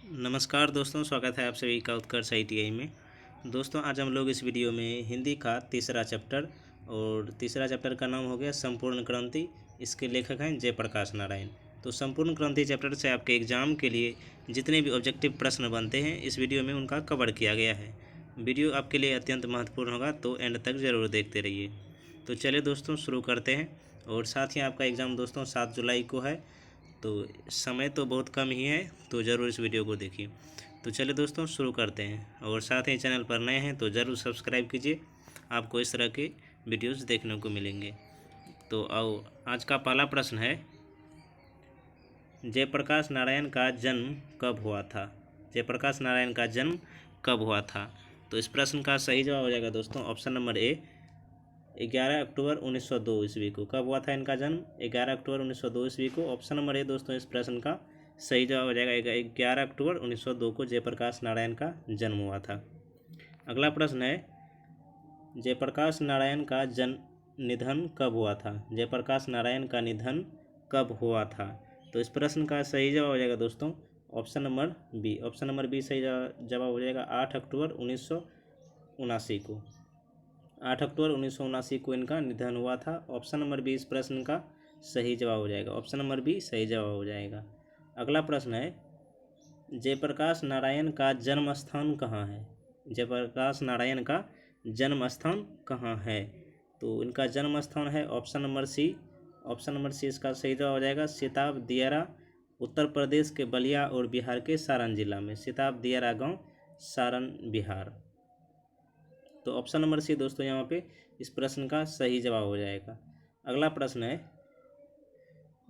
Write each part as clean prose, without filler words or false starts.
नमस्कार दोस्तों, स्वागत है आप सभी का उत्कर्ष ITI में। दोस्तों आज हम लोग इस वीडियो में हिंदी का तीसरा चैप्टर और तीसरा चैप्टर का नाम हो गया संपूर्ण क्रांति। इसके लेखक हैं जयप्रकाश नारायण। तो संपूर्ण क्रांति चैप्टर से आपके एग्जाम के लिए जितने भी ऑब्जेक्टिव प्रश्न बनते हैं इस वीडियो में उनका कवर किया गया है। वीडियो आपके लिए अत्यंत महत्वपूर्ण होगा, तो एंड तक ज़रूर देखते रहिए। तो चलिए दोस्तों शुरू करते हैं। और साथ ही आपका एग्ज़ाम दोस्तों 7 जुलाई को है, तो समय तो बहुत कम ही है, तो ज़रूर इस वीडियो को देखिए। तो चलिए दोस्तों शुरू करते हैं। और साथ ही चैनल पर नए हैं तो ज़रूर सब्सक्राइब कीजिए, आपको इस तरह के वीडियोस देखने को मिलेंगे। तो आओ, आज का पहला प्रश्न है, जयप्रकाश नारायण का जन्म कब हुआ था? जयप्रकाश नारायण का जन्म कब हुआ था? तो इस प्रश्न का सही जवाब हो जाएगा दोस्तों ऑप्शन नंबर ए, 11 अक्टूबर 1902 ईस्वी को। कब हुआ था इनका जन्म? 11 अक्टूबर 1902 ईस्वी को। ऑप्शन नंबर ए दोस्तों इस प्रश्न का सही जवाब हो जाएगा। 11 अक्टूबर 1902 को जयप्रकाश नारायण का जन्म हुआ था। अगला प्रश्न है, जयप्रकाश नारायण का निधन कब हुआ था? जयप्रकाश नारायण का निधन कब हुआ था? तो इस प्रश्न का सही जवाब हो जाएगा दोस्तों option number B. Option number B सही जवाब हो जाएगा। 8 अक्टूबर 1979 को। 8 अक्टूबर 1979 को इनका निधन हुआ था। ऑप्शन नंबर बी इस प्रश्न का सही जवाब हो जाएगा। ऑप्शन नंबर बी सही जवाब हो जाएगा। अगला प्रश्न है, जयप्रकाश नारायण का जन्म स्थान कहाँ है? जयप्रकाश नारायण का जन्म स्थान कहाँ है? तो इनका जन्म स्थान है option number C. Option number C इसका सही जवाब हो जाएगा। सिताब दियारा, उत्तर प्रदेश के बलिया और बिहार के सारण जिला में। सिताब दियारा गांव, सारण, बिहार। तो ऑप्शन नंबर सी दोस्तों यहाँ पे इस प्रश्न का सही जवाब हो जाएगा। अगला प्रश्न है,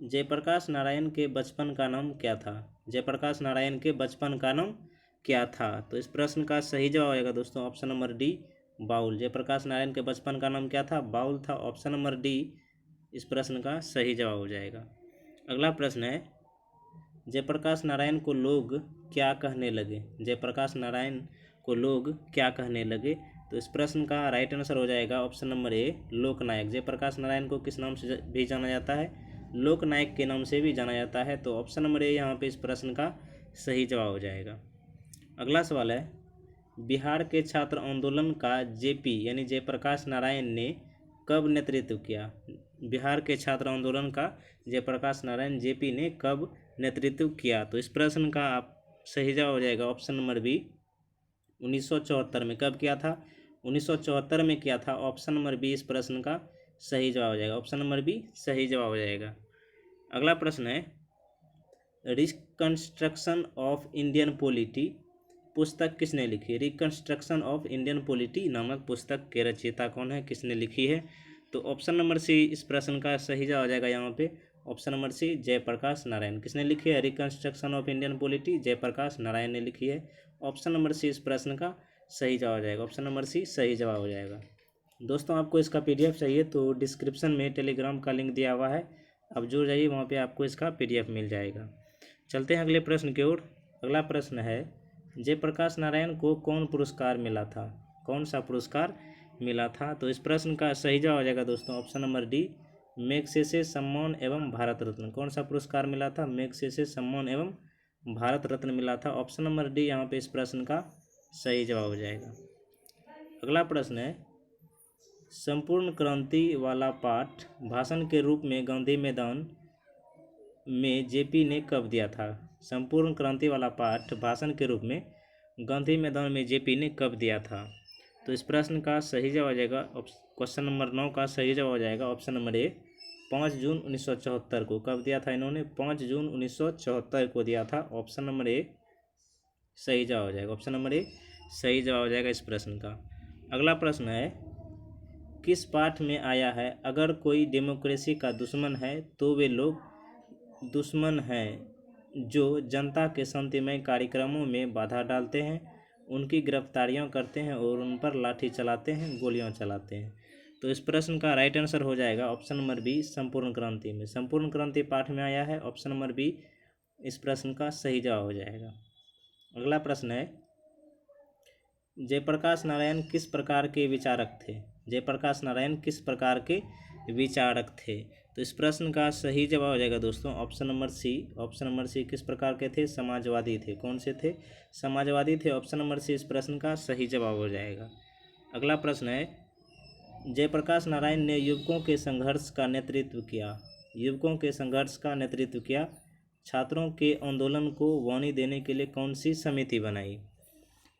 जयप्रकाश नारायण के बचपन का नाम क्या था? जयप्रकाश नारायण के बचपन का नाम क्या था? तो इस प्रश्न का सही जवाब आएगा दोस्तों option number D, bowl. Jayaprakash Narayan के बचपन का नाम क्या था? बाउल था। ऑप्शन नंबर डी इस प्रश्न का सही जवाब हो जाएगा। अगला प्रश्न है, जयप्रकाश नारायण को लोग क्या कहने लगे? जयप्रकाश नारायण को लोग क्या कहने लगे? तो इस प्रश्न का राइट आंसर हो जाएगा ऑप्शन नंबर ए, लोकनायक। जयप्रकाश नारायण को किस नाम से भी जाना जाता है? लोकनायक के नाम से भी जाना जाता है। तो ऑप्शन नंबर ए यहाँ पे इस प्रश्न का सही जवाब हो जाएगा। अगला सवाल है, बिहार के छात्र आंदोलन का जेपी यानी जयप्रकाश नारायण ने कब नेतृत्व किया? बिहार के छात्र आंदोलन का जयप्रकाश नारायण जेपी ने कब नेतृत्व किया? तो इस प्रश्न का आप सही जवाब हो जाएगा ऑप्शन नंबर बी, 1974 में। कब किया था? 1974 में किया था। ऑप्शन नंबर बी इस प्रश्न का सही जवाब हो जाएगा। ऑप्शन नंबर बी सही जवाब हो जाएगा। अगला प्रश्न है, रिकंस्ट्रक्शन ऑफ इंडियन पॉलिटी पुस्तक किसने लिखी? रिकंस्ट्रक्शन ऑफ इंडियन पॉलिटी नामक पुस्तक के रचयिता कौन है? किसने लिखी है? तो ऑप्शन नंबर सी इस प्रश्न का सही जवाब हो जाएगा यहाँ पे। Option number C, Jayaprakash Narayan. किसने लिखी है reconstruction of Indian polity? Jayaprakash Narayan ने लिखी है। ऑप्शन नंबर सी इस प्रश्न का सही जवाब हो जाएगा। ऑप्शन नंबर सी सही जवाब हो जाएगा। दोस्तों आपको इसका PDF चाहिए तो डिस्क्रिप्शन में टेलीग्राम का लिंक दिया हुआ है, आप जुड़ जाइए, वहाँ पे आपको इसका PDF मिल जाएगा। चलते हैं अगले प्रश्न की ओर। अगला प्रश्न है, जयप्रकाश नारायण को कौन पुरस्कार मिला था? कौन सा पुरस्कार मिला था? तो इस प्रश्न का सही जवाब हो जाएगा दोस्तों ऑप्शन नंबर डी, मैग्सेसे सम्मान एवं भारत रत्न। कौन सा पुरस्कार मिला था? मैग्सेसे सम्मान एवं भारत रत्न मिला था। ऑप्शन नंबर डी यहाँ पे इस प्रश्न का सही जवाब हो जाएगा। अगला प्रश्न है, संपूर्ण क्रांति वाला पाठ भाषण के रूप में गांधी मैदान में जेपी ने कब दिया था? संपूर्ण क्रांति वाला पाठ भाषण के रूप में गांधी मैदान में जेपी ने कब दिया था? तो इस प्रश्न का सही जवाब हो जाएगा क्वेश्चन नंबर 9 का सही जवाब हो जाएगा ऑप्शन नंबर ए, 5 जून 1974 को। कब दिया था इन्होंने? 5 जून 1974 को दिया था। ऑप्शन नंबर ए सही जवाब हो जाएगा। ऑप्शन नंबर ए सही जवाब हो जाएगा इस प्रश्न का। अगला प्रश्न है, किस पाठ में आया है, अगर कोई डेमोक्रेसी का दुश्मन है तो वे लोग दुश्मन हैं जो जनता के शांतिमय कार्यक्रमों में बाधा डालते हैं, उनकी गिरफ्तारियां करते हैं और उन पर लाठी चलाते हैं, गोलियां चलाते हैं। तो इस प्रश्न का राइट आंसर हो जाएगा ऑप्शन नंबर बी, संपूर्ण क्रांति में। संपूर्ण क्रांति पाठ में आया है। ऑप्शन नंबर बी इस प्रश्न का सही जवाब हो जाएगा। अगला प्रश्न है, जयप्रकाश नारायण किस प्रकार के विचारक थे? जयप्रकाश नारायण किस प्रकार के विचारक थे। तो इस प्रश्न का सही जवाब हो जाएगा दोस्तों option number C. Option number C किस प्रकार के थे? समाजवादी थे। कौन से थे? समाजवादी थे। ऑप्शन नंबर सी इस प्रश्न का सही जवाब हो जाएगा। अगला प्रश्न है, जयप्रकाश नारायण ने युवकों के संघर्ष का नेतृत्व किया। युवकों के संघर्ष का नेतृत्व किया। छात्रों के आंदोलन को वाणी देने के लिए कौन सी समिति बनाई?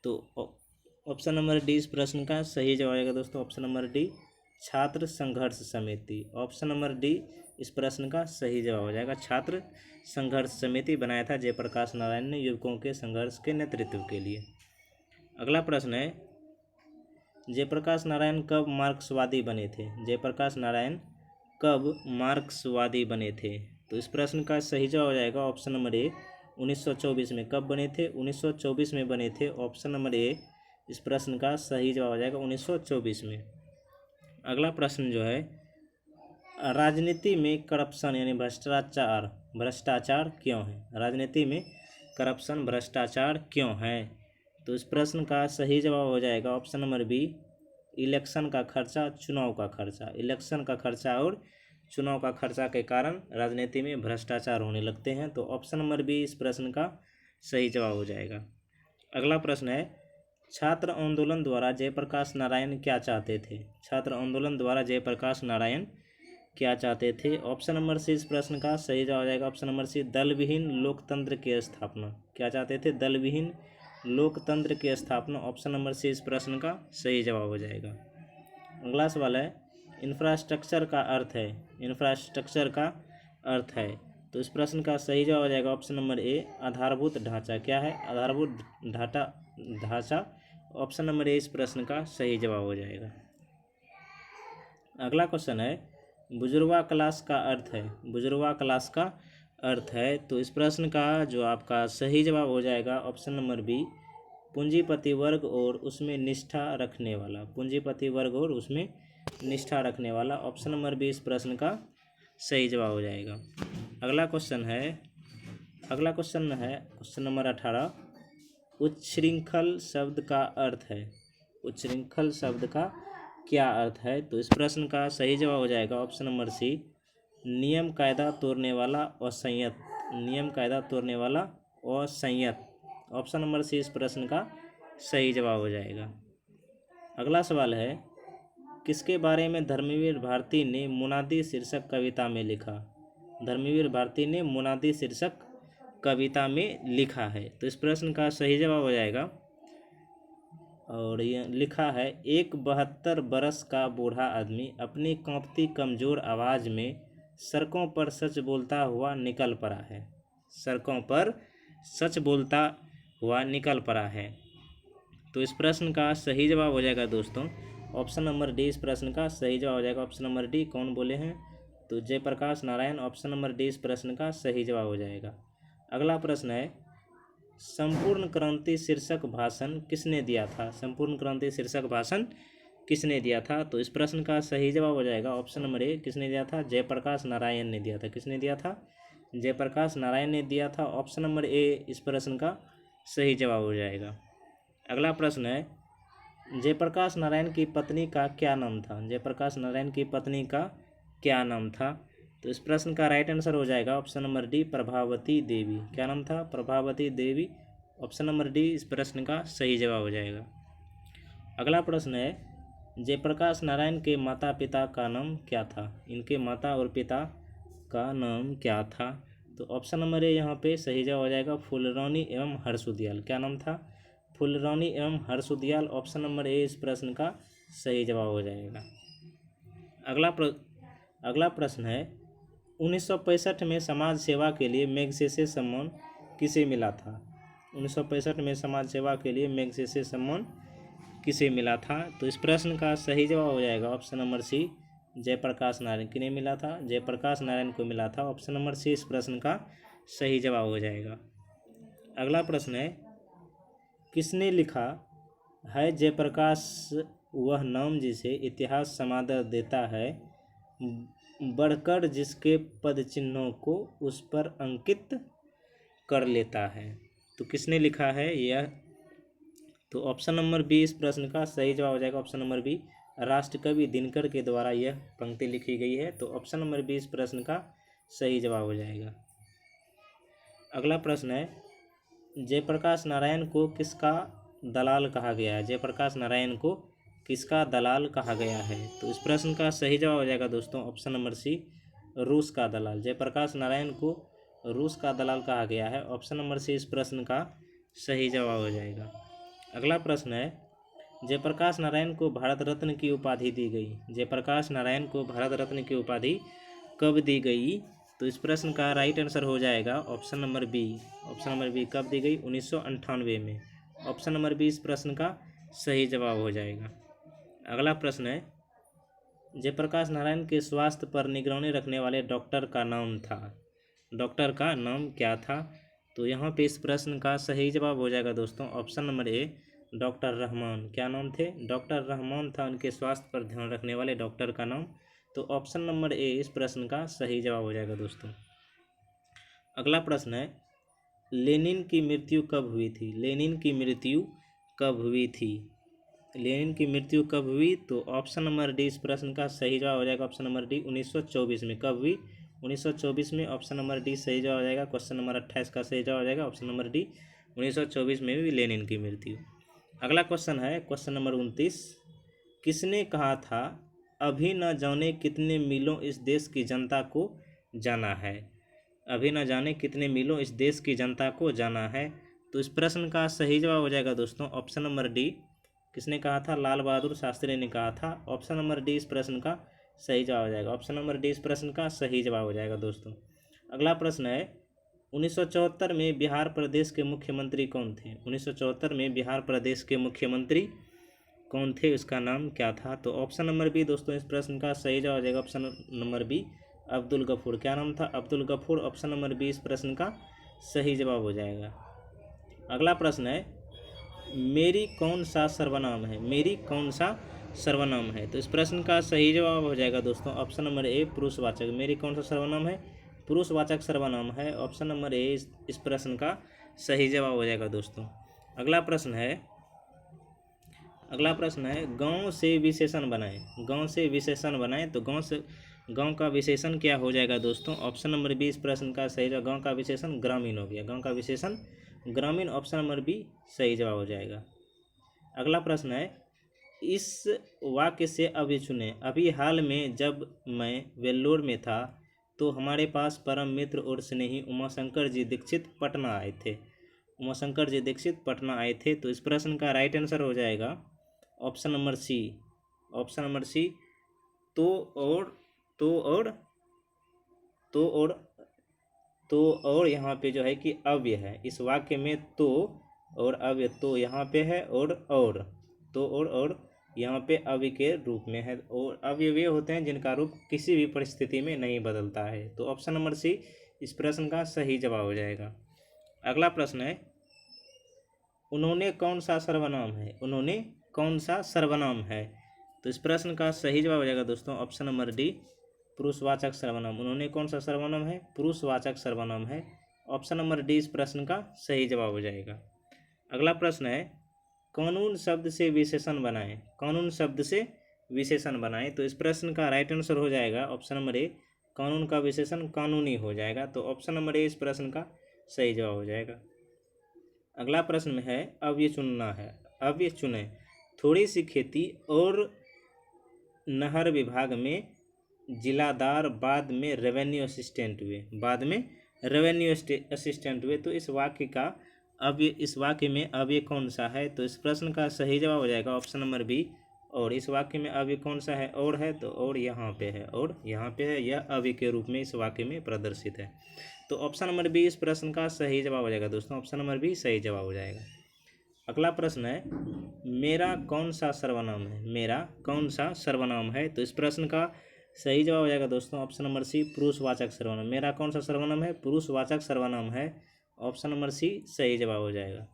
तो ऑप्शन नंबर डी इस प्रश्न का सही जवाब आएगा दोस्तों। ऑप्शन नंबर डी छात्र संघर्ष समिति। ऑप्शन नंबर डी इस प्रश्न का सही जवाब हो जाएगा। छात्र संघर्ष समिति बनाया था जयप्रकाश नारायण ने युवकों के संघर्ष के नेतृत्व के लिए। अगला प्रश्न है, जयप्रकाश नारायण कब मार्क्सवादी बने थे? जयप्रकाश नारायण कब मार्क्सवादी बने थे? तो इस प्रश्न का सही जवाब हो जाएगा ऑप्शन नंबर ए 1924 में। कब बने थे? 1924 में बने थे। ऑप्शन नंबर ए इस प्रश्न का सही जवाब हो जाएगा 1924 में। अगला प्रश्न जो है, राजनीति में करप्शन यानी भ्रष्टाचार क्यों है? राजनीति में करप्शन भ्रष्टाचार क्यों है? तो इस प्रश्न का सही जवाब हो जाएगा ऑप्शन नंबर बी इलेक्शन का खर्चा, चुनाव का खर्चा। इलेक्शन का खर्चा और चुनाव का खर्चा के कारण राजनीति में भ्रष्टाचार होने लगते हैं। तो ऑप्शन नंबर बी इस प्रश्न का सही जवाब हो जाएगा। अगला प्रश्न है, छात्र आंदोलन द्वारा जयप्रकाश नारायण क्या चाहते थे? छात्र आंदोलन द्वारा जयप्रकाश नारायण क्या चाहते थे? ऑप्शन नंबर सी इस प्रश्न का सही जवाब हो जाएगा। ऑप्शन नंबर सी दल विहीन लोकतंत्र की स्थापना। क्या चाहते थे? दल विहीन लोकतंत्र की स्थापना। ऑप्शन नंबर सी इस प्रश्न का सही जवाब हो जाएगा। अगला सवाल है, इंफ्रास्ट्रक्चर का अर्थ है। इंफ्रास्ट्रक्चर का अर्थ है। तो इस प्रश्न का सही जवाब हो जाएगा ऑप्शन नंबर ए आधारभूत ढांचा। क्या है? आधारभूत ढांचा। ऑप्शन नंबर ए इस प्रश्न का सही जवाब हो जाएगा। अगला क्वेश्चन है, बुजुर्गा क्लास का अर्थ है। बुजुर्गा क्लास का अर्थ है। तो इस प्रश्न का जो आपका सही जवाब हो जाएगा ऑप्शन नंबर बी पूंजीपति वर्ग और उसमें निष्ठा रखने वाला। पूंजीपति वर्ग और उसमें निष्ठा रखने वाला। ऑप्शन नंबर बी इस प्रश्न का सही जवाब हो जाएगा। अगला क्वेश्चन है क्वेश्चन नंबर 18, उच्छृंखल शब्द का अर्थ है। उच्छृंखल शब्द का क्या अर्थ है? तो इस प्रश्न का सही जवाब हो जाएगा ऑप्शन नंबर सी नियम कायदा तोड़ने वाला, असंयत। नियम कायदा तोड़ने वाला, असंयत। ऑप्शन नंबर सी इस प्रश्न का सही जवाब हो जाएगा। अगला सवाल है, किसके बारे में धर्मवीर भारती ने मुनादी शीर्षक कविता में लिखा? धर्मवीर भारती ने मुनादी शीर्षक कविता में लिखा है। तो इस प्रश्न का सही जवाब हो जाएगा और ये लिखा है, एक 72 बरस का बूढ़ा आदमी अपनी कांपती कमज़ोर आवाज़ में सड़कों पर सच बोलता हुआ निकल पड़ा है। सड़कों पर सच बोलता हुआ निकल पड़ा है। तो इस प्रश्न का सही जवाब हो जाएगा दोस्तों ऑप्शन नंबर डी इस प्रश्न का सही जवाब हो जाएगा। ऑप्शन नंबर डी कौन बोले हैं? तो Jayaprakash Narayan. Option number D इस प्रश्न का सही जवाब हो जाएगा। अगला प्रश्न है, संपूर्ण क्रांति शीर्षक भाषण किसने दिया था? संपूर्ण क्रांति शीर्षक भाषण किसने दिया था? तो इस प्रश्न का सही जवाब हो जाएगा ऑप्शन नंबर ए किसने दिया था? जयप्रकाश नारायण ने दिया था। किसने दिया था? जयप्रकाश नारायण ने दिया था। ऑप्शन नंबर ए इस प्रश्न का सही जवाब हो जाएगा। अगला प्रश्न है, जयप्रकाश नारायण की पत्नी का क्या नाम था? जयप्रकाश नारायण की पत्नी का क्या नाम था? तो इस प्रश्न का राइट आंसर हो जाएगा option number D Prabhavati Devi. क्या नाम था? Prabhavati Devi. Option number D इस प्रश्न का सही जवाब हो जाएगा। अगला प्रश्न है, जयप्रकाश नारायण के माता पिता का नाम क्या था? इनके माता और पिता का नाम क्या था? तो ऑप्शन नंबर ए यहाँ पे सही जवाब हो जाएगा फूलरानी एवं हर्षुदयाल। क्या नाम था? फूलरानी एवं हर्षुदयाल। ऑप्शन नंबर ए इस प्रश्न का सही जवाब हो जाएगा। अगला प्रश्न है, 1965 में समाज सेवा के लिए मैग्सेसे सम्मान किसे मिला था? 1965 में समाज सेवा के लिए मैग्सेसे सम्मान किसे मिला था? तो इस प्रश्न का सही जवाब हो जाएगा option number C Jayaprakash Narayan. किन्हें मिला था? जयप्रकाश नारायण को मिला था। ऑप्शन नंबर सी इस प्रश्न का सही जवाब हो जाएगा। अगला प्रश्न है, किसने लिखा है जयप्रकाश वह नाम जिसे इतिहास समादर देता है, बढ़कर जिसके पद चिन्हों को उस पर अंकित कर लेता है? तो किसने लिखा है यह? तो ऑप्शन नंबर बी इस प्रश्न का सही जवाब हो जाएगा। ऑप्शन नंबर बी राष्ट्रकवि दिनकर के द्वारा यह पंक्ति लिखी गई है। तो ऑप्शन नंबर बी इस प्रश्न का सही जवाब हो जाएगा। अगला प्रश्न है, जयप्रकाश नारायण को किसका दलाल कहा गया है? जयप्रकाश नारायण को किसका दलाल कहा गया है? तो इस प्रश्न का सही जवाब हो जाएगा दोस्तों ऑप्शन नंबर सी, रूस का दलाल। जयप्रकाश नारायण को रूस का दलाल कहा गया है। ऑप्शन नंबर सी इस प्रश्न का सही जवाब हो जाएगा। अगला प्रश्न है, जयप्रकाश नारायण को भारत रत्न की उपाधि दी गई। जयप्रकाश नारायण को भारत रत्न की उपाधि कब दी गई? तो इस प्रश्न का राइट आंसर हो जाएगा option number B. Option number B कब दी गई? 1998 में। ऑप्शन नंबर बी इस प्रश्न का सही जवाब हो जाएगा। अगला प्रश्न है, जयप्रकाश नारायण के स्वास्थ्य पर निगरानी रखने वाले डॉक्टर का नाम था। डॉक्टर का नाम क्या था? तो यहाँ पे इस प्रश्न का सही जवाब हो जाएगा दोस्तों option number A, doctor Rahman. क्या नाम थे? डॉक्टर रहमान था उनके स्वास्थ्य पर ध्यान रखने वाले डॉक्टर का नाम। तो ऑप्शन नंबर ए इस प्रश्न का सही जवाब हो जाएगा दोस्तों। अगला प्रश्न है, लेनिन की मृत्यु कब हुई थी? लेनिन की मृत्यु कब हुई थी? लेनिन की मृत्यु कब हुई? तो ऑप्शन नंबर डी इस प्रश्न का सही जवाब हो जाएगा ऑप्शन नंबर डी, 1924 में। कब हुई? 1924 में। ऑप्शन नंबर डी सही जवाब हो जाएगा। क्वेश्चन नंबर 28 का सही जवाब हो जाएगा ऑप्शन नंबर डी, 1924 में भी लेनिन की मृत्यु। अगला क्वेश्चन है क्वेश्चन नंबर 29, किसने कहा था अभी न जाने कितने मीलों इस देश की जनता को जाना है? अभी न जाने कितने मीलों इस देश की जनता को जाना है। तो इस प्रश्न का सही जवाब हो जाएगा दोस्तों ऑप्शन नंबर डी। किसने कहा था? लाल बहादुर शास्त्री ने कहा था। ऑप्शन नंबर डी इस प्रश्न का सही जवाब हो जाएगा। ऑप्शन नंबर डी इस प्रश्न का सही जवाब हो जाएगा दोस्तों। अगला प्रश्न है, 1974 में बिहार प्रदेश के मुख्यमंत्री कौन थे? 1974 में बिहार प्रदेश के मुख्यमंत्री कौन थे? उसका नाम क्या था? तो ऑप्शन नंबर बी दोस्तों इस प्रश्न का सही जवाब हो जाएगा option number B, Abdul Ghaffar. क्या नाम था? Abdul Ghaffar. Option number B इस प्रश्न का सही जवाब हो जाएगा। अगला प्रश्न है, मेरी कौन सा सर्वनाम है? मेरी कौन सा सर्वनाम है? तो इस प्रश्न का सही जवाब हो जाएगा दोस्तों ऑप्शन नंबर ए, पुरुषवाचक। मेरी कौन सा सर्वनाम है? पुरुषवाचक सर्वनाम है। ऑप्शन नंबर ए इस प्रश्न का सही जवाब हो जाएगा दोस्तों। अगला प्रश्न है, गांव से विशेषण बनाएं। गांव से विशेषण बनाएं। तो गांव का विशेषण क्या हो जाएगा दोस्तों? ऑप्शन नंबर बी इस प्रश्न का सही जवाब। गांव का विशेषण ग्रामीण हो गया। गांव का विशेषण ग्रामीण। ऑप्शन नंबर बी सही जवाब हो जाएगा। अगला प्रश्न है, इस वाक्य से अभी चुने। अभी हाल में जब मैं वेल्लोर में था तो हमारे पास परम मित्र और स्नेही उमाशंकर जी दीक्षित पटना आए थे। उमाशंकर जी दीक्षित पटना आए थे। तो इस प्रश्न का राइट आंसर हो जाएगा option number C. Option number C, तो और यहाँ पे जो है कि अव्यय है। इस वाक्य में तो और अव्यय, तो यहाँ पे है और तो और यहाँ पे अव्यय के रूप में है। और अव्यय वे होते हैं जिनका रूप किसी भी परिस्थिति में नहीं बदलता है। तो ऑप्शन नंबर सी इस प्रश्न का सही जवाब हो जाएगा। अगला प्रश्न है, उन्होंने कौन सा सर्वनाम है? उन्होंने कौन सा सर्वनाम है? तो इस प्रश्न का सही जवाब हो जाएगा दोस्तों ऑप्शन नंबर डी, पुरुषवाचक सर्वनाम। उन्होंने कौन सा सर्वनाम है? पुरुषवाचक सर्वनाम है। ऑप्शन नंबर डी इस प्रश्न का सही जवाब हो जाएगा। अगला प्रश्न है, कानून शब्द से विशेषण बनाएं। कानून शब्द से विशेषण बनाएं। तो इस प्रश्न का राइट आंसर हो जाएगा ऑप्शन नंबर ए, कानून का विशेषण कानूनी हो जाएगा। तो ऑप्शन नंबर ए इस प्रश्न का सही जवाब हो जाएगा। अगला प्रश्न में है, अब ये चुनना है। अब ये चुने। थोड़ी सी खेती और नहर विभाग में जिलादार बाद में रेवेन्यू असिस्टेंट हुए। बाद में रेवेन्यू असिस्टेंट हुए। तो इस वाक्य में अब ये कौन सा है? तो इस प्रश्न का सही जवाब हो जाएगा ऑप्शन नंबर बी, और इस वाक्य में अब ये कौन सा है? और है। तो और यहाँ पे है, और यहाँ पे है। यह अव्यय के रूप में इस वाक्य में प्रदर्शित है। तो ऑप्शन नंबर बी इस प्रश्न का सही जवाब हो जाएगा दोस्तों। ऑप्शन नंबर बी सही जवाब हो जाएगा। अगला प्रश्न है, मेरा कौन सा सर्वनाम है? मेरा कौन सा सर्वनाम है? तो इस प्रश्न का सही जवाब हो जाएगा दोस्तों ऑप्शन नंबर सी, पुरुषवाचक सर्वनाम। मेरा कौन सा सर्वनाम है? पुरुषवाचक सर्वनाम है। ऑप्शन नंबर सी सही जवाब हो जाएगा।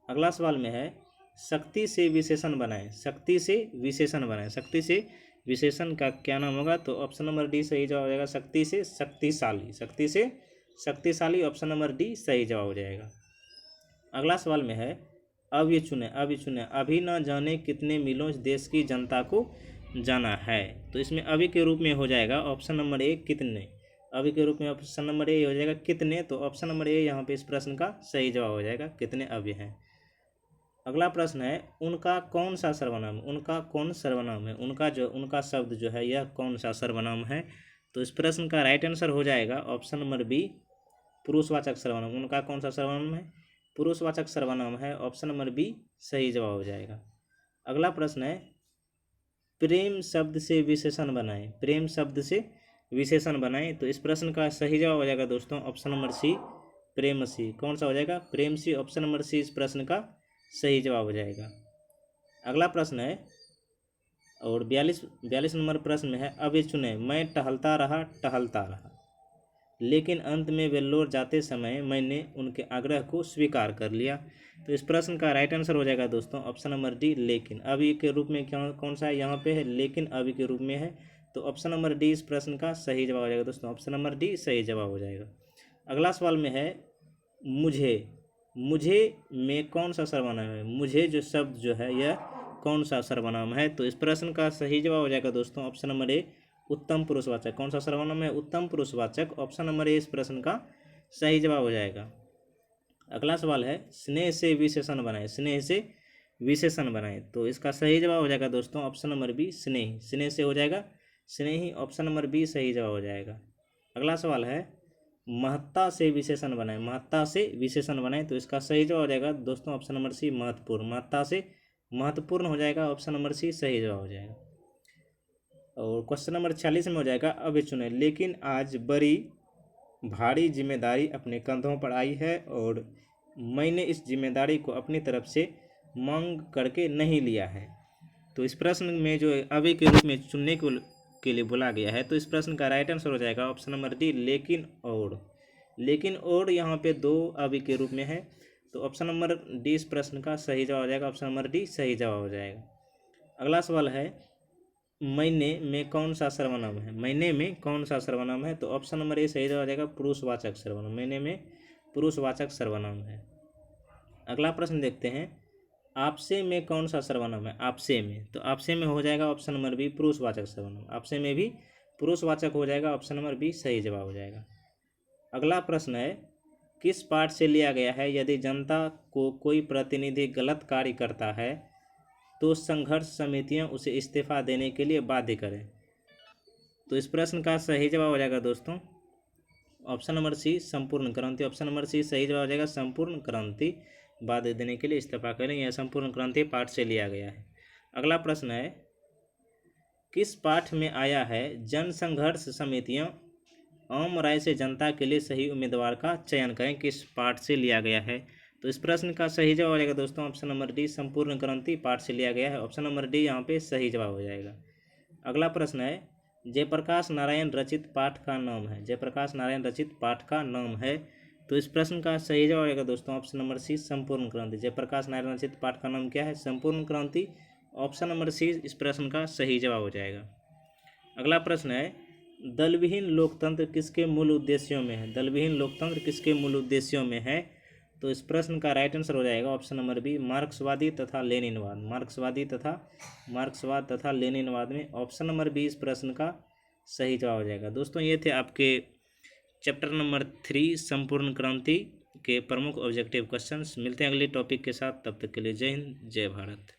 अगला सवाल में है, शक्ति से विशेषण बनाएं। शक्ति से विशेषण बनाएं। शक्ति से विशेषण का क्या नाम होगा? तो ऑप्शन नंबर डी सही जवाब हो जाएगा। शक्ति से शक्तिशाली। शक्ति से शक्तिशाली। ऑप्शन नंबर डी सही जवाब हो जाएगा। अगला सवाल में है, अब ये चुने, अब ये चुने, अभी न जाने कितने मीलों देश की जनता को जाना है। तो इसमें अभी के रूप में हो जाएगा ऑप्शन नंबर ए कितने। अभी के रूप में ऑप्शन नंबर ए हो जाएगा कितने, तो ऑप्शन नंबर ए यहाँ पे इस प्रश्न का सही जवाब हो जाएगा, कितने अभी हैं। अगला प्रश्न है, उनका कौन सा सर्वनाम है, उनका कौन सर्वनाम है, उनका शब्द जो है यह कौन सा सर्वनाम है। तो इस प्रश्न का राइट आंसर हो जाएगा ऑप्शन नंबर बी पुरुषवाचक सर्वनाम। उनका कौन सा सर्वनाम है, पुरुषवाचक सर्वनाम है, ऑप्शन नंबर बी सही जवाब हो जाएगा। अगला प्रश्न है, प्रेम शब्द से विशेषण बनाएं, प्रेम शब्द से विशेषण बनाएं। तो इस प्रश्न का सही जवाब हो जाएगा दोस्तों ऑप्शन नंबर सी प्रेमसी। कौन सा हो जाएगा, प्रेमसी, ऑप्शन नंबर सी इस प्रश्न का सही जवाब हो जाएगा। अगला प्रश्न है और 42 नंबर प्रश्न में है, अब ये चुने, मैं टहलता रहा लेकिन अंत में वेल्लोर जाते समय मैंने उनके आग्रह को स्वीकार कर लिया। तो इस प्रश्न का राइट आंसर हो जाएगा दोस्तों ऑप्शन नंबर डी लेकिन। अभी के रूप में क्या कौन सा है यहाँ पे है, लेकिन अभी के रूप में है। तो ऑप्शन नंबर डी इस प्रश्न का सही जवाब हो जाएगा दोस्तों, ऑप्शन नंबर डी सही जवाब हो जाएगा। अगला सवाल में है, मुझे में कौन सा सर्वनाम है, मुझे जो शब्द जो है यह कौन सा सर्वनाम है। तो इस प्रश्न का सही जवाब हो जाएगा दोस्तों ऑप्शन नंबर ए उत्तम पुरुषवाचक। कौन सा सर्वनाम है, उत्तम पुरुषवाचक, ऑप्शन नंबर ए इस प्रश्न का सही जवाब हो जाएगा। अगला सवाल है, स्नेह से विशेषण बनाएं, स्नेह से विशेषण बनाएं। तो इसका सही जवाब हो जाएगा दोस्तों ऑप्शन नंबर बी स्नेही। स्नेह से हो जाएगा स्नेही, ऑप्शन नंबर बी सही जवाब हो जाएगा। अगला सवाल है, महत्ता से विशेषण बनाएं, महत्ता से विशेषण बनाएं। तो इसका सही जवाब हो जाएगा दोस्तों ऑप्शन नंबर सी महत्वपूर्ण। महत्ता से महत्वपूर्ण हो जाएगा, ऑप्शन नंबर सी सही जवाब हो जाएगा। और क्वेश्चन नंबर 46 में हो जाएगा, अब ये चुने, लेकिन आज बड़ी भारी जिम्मेदारी अपने कंधों पर आई है और मैंने इस जिम्मेदारी को अपनी तरफ से मांग करके नहीं लिया है। तो इस प्रश्न में जो अभी के रूप में चुनने के लिए बोला गया है, तो इस प्रश्न का राइट आंसर हो जाएगा ऑप्शन नंबर डी लेकिन और। लेकिन और यहाँ पे दो अभी के रूप में है, तो ऑप्शन नंबर डी इस प्रश्न का सही जवाब हो जाएगा, ऑप्शन नंबर डी सही जवाब हो जाएगा। अगला सवाल है, महीने में कौन सा सर्वनाम है, महीने में कौन सा सर्वनाम है। तो ऑप्शन नंबर ए सही जवाब हो जाएगा पुरुषवाचक सर्वनाम, महीने में पुरुषवाचक सर्वनाम है। अगला प्रश्न देखते हैं, आपसे में कौन सा सर्वनाम है, आपसे में। तो आपसे में हो जाएगा ऑप्शन नंबर बी पुरुषवाचक सर्वनाम, आपसे में भी पुरुषवाचक हो जाएगा, ऑप्शन नंबर बी सही जवाब हो जाएगा। अगला प्रश्न है, किस पाठ से लिया गया है, यदि जनता को कोई प्रतिनिधि गलत कार्य करता है तो संघर्ष समितियां उसे इस्तीफा देने के लिए बाध्य करें। तो इस प्रश्न का सही जवाब हो जाएगा दोस्तों ऑप्शन नंबर सी संपूर्ण क्रांति, ऑप्शन नंबर सी सही जवाब हो जाएगा, संपूर्ण क्रांति बाध्य देने के लिए इस्तीफा करें। यह संपूर्ण क्रांति पाठ से लिया गया है। अगला प्रश्न है, किस पाठ में आया है, जन संघर्ष समितियां आम राय से जनता के लिए सही उम्मीदवार का चयन करें, किस पाठ से लिया गया है। तो इस प्रश्न का सही जवाब हो जाएगा दोस्तों ऑप्शन नंबर डी संपूर्ण क्रांति पाठ से लिया गया है, ऑप्शन नंबर डी यहाँ पे सही जवाब हो जाएगा। अगला प्रश्न है, जयप्रकाश नारायण रचित पाठ का नाम है, जयप्रकाश नारायण रचित पाठ का नाम है। तो इस प्रश्न का सही जवाब होगा दोस्तों ऑप्शन नंबर सी संपूर्ण क्रांति। जयप्रकाश नारायण रचित पाठ का नाम क्या है, संपूर्ण क्रांति, ऑप्शन नंबर सी इस प्रश्न का सही जवाब हो जाएगा। अगला प्रश्न है, दलविहीन लोकतंत्र किसके मूल उद्देश्यों में है, दलविहीन लोकतंत्र किसके मूल उद्देश्यों में है। तो इस प्रश्न का राइट आंसर हो जाएगा ऑप्शन नंबर बी मार्क्सवादी तथा लेनिनवाद, मार्क्सवाद तथा लेनिनवाद में ऑप्शन नंबर बी इस प्रश्न का सही जवाब हो जाएगा। दोस्तों ये थे आपके चैप्टर नंबर 3 संपूर्ण क्रांति के प्रमुख ऑब्जेक्टिव क्वेश्चंस। मिलते हैं अगले टॉपिक के साथ, तब तक के लिए जय हिंद जय भारत।